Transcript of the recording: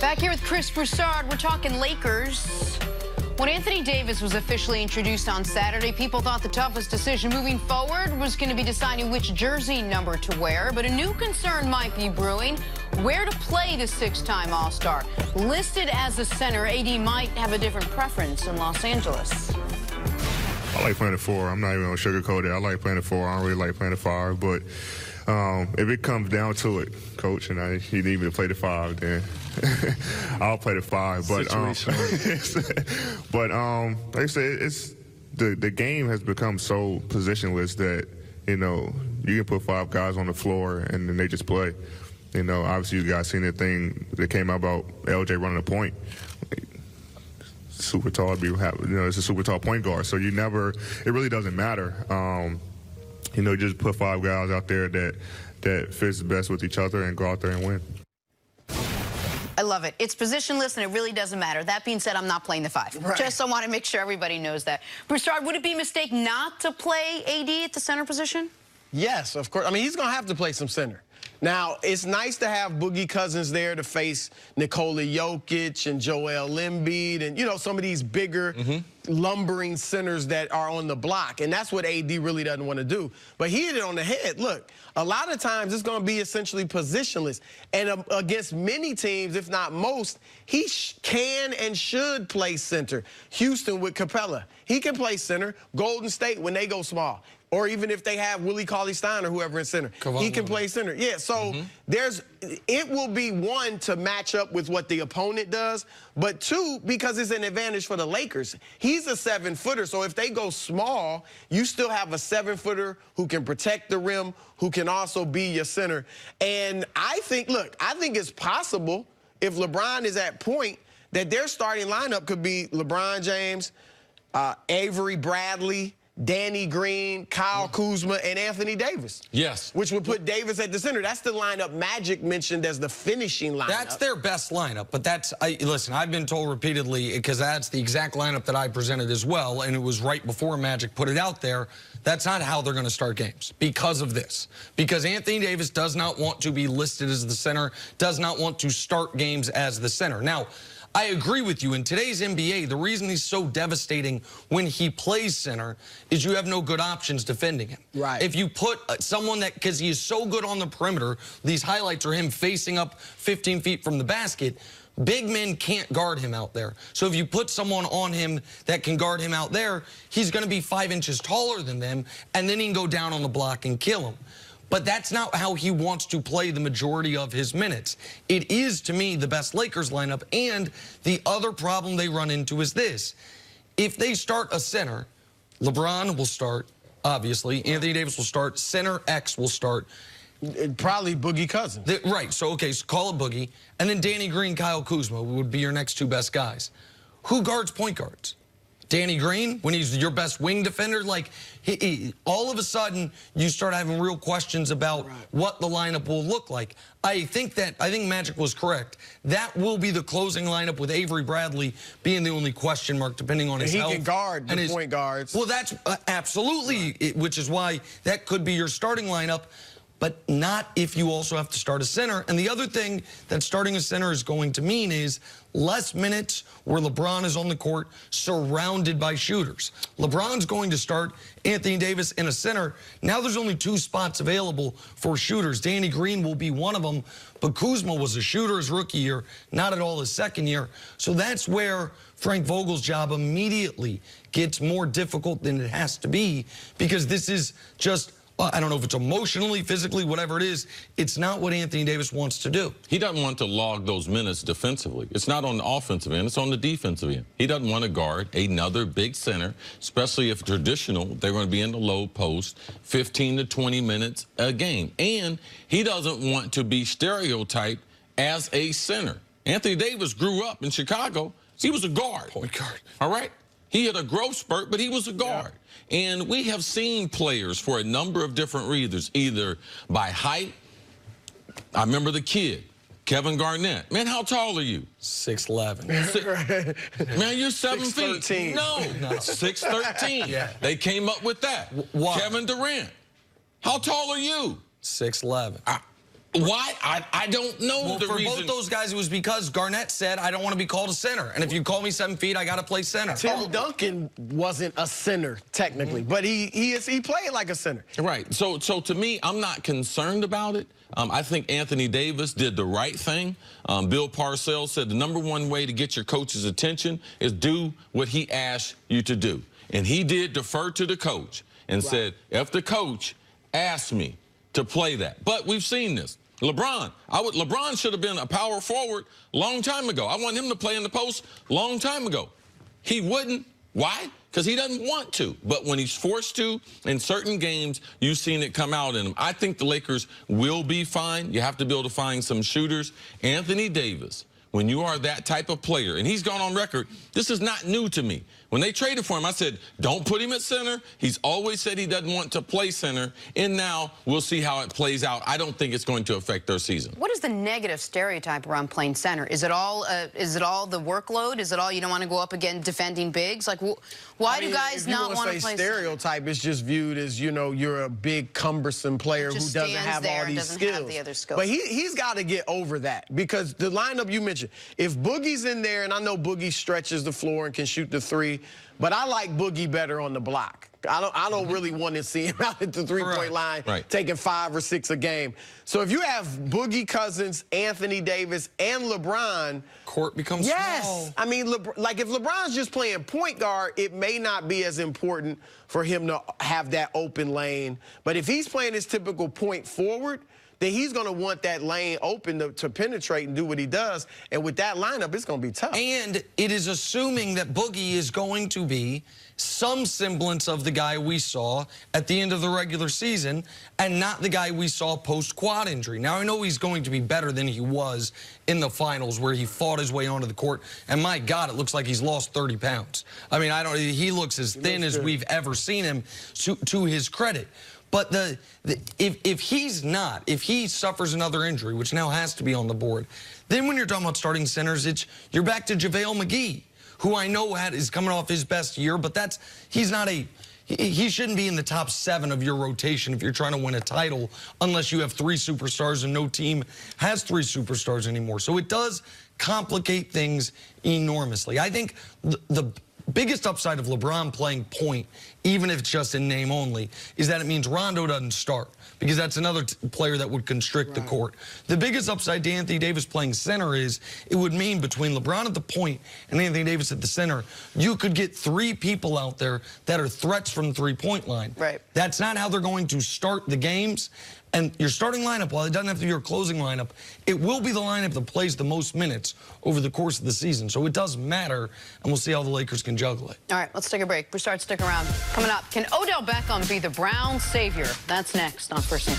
Back here with Chris Broussard, we're talking Lakers. When Anthony Davis was officially introduced on Saturday, people thought the toughest decision moving forward was going to be deciding which jersey number to wear. But a new concern might be brewing: where to play the six-time All-Star. Listed as a center, AD might have a different preference in Los Angeles. I like playing the four. I'm not even going to sugarcoat it. I like playing the four. I don't really like playing the five. But if it comes down to it, Coach, and he need me to play the five, then I'll play the five. But like I said, it's the game has become so positionless that, you know, you can put five guys on the floor and then they just play. You know, obviously you guys seen the thing that came out about LJ running a point. Super tall, it's a super tall point guard. So you never, it really doesn't matter. You know, just put five guys out there that fits best with each other and go out there and win. I love it. It's positionless, and it really doesn't matter. That being said, I'm not playing the five. Right. Just I want to make sure everybody knows that. Broussard, would it be a mistake not to play AD at the center position? Yes, of course. I mean, he's going to have to play some center. Now, it's nice to have Boogie Cousins there to face Nikola Jokic and Joel Embiid and, you know, some of these bigger, lumbering centers that are on the block. And that's what AD really doesn't want to do. But he hit it on the head. Look, a lot of times it's going to be essentially positionless. And against many teams, if not most, he can and should play center. Houston with Capella, he can play center. Golden State when they go small. Or even if they have Willie Cauley-Stein or whoever in center, he can play center. Yeah, so it will be, one, to match up with what the opponent does, but two, because it's an advantage for the Lakers. He's a 7-footer, so if they go small, you still have a 7-footer who can protect the rim, who can also be your center. And I think, look, I think it's possible if LeBron is at point that their starting lineup could be LeBron James, Avery Bradley, Danny Green, Kyle Kuzma, and Anthony Davis. Yes. Which would put Davis at the center. That's the lineup Magic mentioned as the finishing lineup. That's their best lineup, but listen, I've been told repeatedly, because that's the exact lineup that I presented as well, and it was right before Magic put it out there, that's not how they're going to start games because of this. Because Anthony Davis does not want to be listed as the center, does not want to start games as the center. Now, I agree with you. In today's NBA, the reason he's so devastating when he plays center is you have no good options defending him. Right. If you put someone that, because he is so good on the perimeter, these highlights are him facing up 15 feet from the basket, big men can't guard him out there. So if you put someone on him that can guard him out there, he's going to be 5 inches taller than them, and then he can go down on the block and kill him. But that's not how he wants to play the majority of his minutes. It is, to me, the best Lakers lineup. And the other problem they run into is this. If they start a center, LeBron will start, obviously. Anthony Davis will start. Center X will start. Probably Boogie Cousins. Right, so, okay, so call it Boogie. And then Danny Green, Kyle Kuzma would be your next two best guys. Who guards point guards? Danny Green, when he's your best wing defender, like all of a sudden you start having real questions about what the lineup will look like. I think Magic was correct. That will be the closing lineup with Avery Bradley being the only question mark, depending on his health. He can guard the point guards. Well, that's absolutely, which is why that could be your starting lineup, but not if you also have to start a center. And the other thing that starting a center is going to mean is less minutes where LeBron is on the court surrounded by shooters. LeBron's going to start Anthony Davis in a center. Now there's only 2 spots available for shooters. Danny Green will be one of them, but Kuzma was a shooter his rookie year, not at all his second year. So that's where Frank Vogel's job immediately gets more difficult than it has to be, because this is just, I don't know if it's emotionally, physically, whatever it is, it's not what Anthony Davis wants to do. He doesn't want to log those minutes defensively. It's not on the offensive end, it's on the defensive end. He doesn't want to guard another big center, especially if traditional, they're going to be in the low post, 15 to 20 minutes a game. And he doesn't want to be stereotyped as a center. Anthony Davis grew up in Chicago. He was a guard. Point guard. All right? He had a growth spurt, but he was a guard. And we have seen players for a number of different reasons, either by height. I remember the kid, Kevin Garnett. Man, how tall are you? 6'11". Man, you're 7 feet. 6'13". No, 6'13". Yeah. They came up with that. Why? Kevin Durant. How tall are you? 6'11". Why? I don't know Well, the for reason. both those guys, it was because Garnett said, I don't want to be called a center. And if you call me 7 feet, I got to play center. Tim Duncan wasn't a center, technically, but he played like a center. Right. So to me, I'm not concerned about it. I think Anthony Davis did the right thing. Bill Parcells said the #1 way to get your coach's attention is do what he asked you to do. And he did defer to the coach and said, if the coach asked me to play that. But we've seen this. LeBron should have been a power forward long time ago. I want him to play in the post long time ago. He wouldn't. Why? Because he doesn't want to. But when he's forced to, in certain games, you've seen it come out in him. I think the Lakers will be fine. You have to be able to find some shooters. Anthony Davis, when you are that type of player, and he's gone on record, this is not new to me. When they traded for him, I said, don't put him at center. He's always said he doesn't want to play center. And now we'll see how it plays out. I don't think it's going to affect their season. What is the negative stereotype around playing center? Is it all the workload? Is it all you don't want to go up again defending bigs? Like, why do guys not want to play stereotype? It's just viewed as, you know, you're a big, cumbersome player who doesn't have all these skills. Have the other skills. But he's got to get over that, because the lineup you mentioned, if Boogie's in there, and I know Boogie stretches the floor and can shoot the three, but I like Boogie better on the block. I don't really want to see him out at the three-point line taking 5 or 6 a game. So if you have Boogie Cousins, Anthony Davis, and LeBron, court becomes small. I mean, like if LeBron's just playing point guard, it may not be as important for him to have that open lane. But if he's playing his typical point forward, then he's going to want that lane open to penetrate and do what he does. And with that lineup, it's going to be tough. And it is assuming that Boogie is going to be some semblance of the guy we saw at the end of the regular season and not the guy we saw post-quad injury. Now, I know he's going to be better than he was in the finals where he fought his way onto the court. And my God, it looks like he's lost 30 pounds. I mean, he looks as thin as we've ever seen him, to his credit. But if he suffers another injury, which now has to be on the board, then when you're talking about starting centers, you're back to JaVale McGee, who I know is coming off his best year, but he shouldn't be in the top 7 of your rotation if you're trying to win a title, unless you have 3 superstars, and no team has 3 superstars anymore. So it does complicate things enormously. I think the biggest upside of LeBron playing point, even if it's just in name only, is that it means Rondo doesn't start, because that's another player that would constrict the court. The biggest upside to Anthony Davis playing center is it would mean between LeBron at the point and Anthony Davis at the center, you could get 3 people out there that are threats from the three-point line. Right. That's not how they're going to start the games. And your starting lineup, while it doesn't have to be your closing lineup, it will be the lineup that plays the most minutes over the course of the season. So it does matter, and we'll see how the Lakers can juggle it. All right, let's take a break. Broussard, stick around. Coming up, can Odell Beckham be the Browns' savior? That's next on First and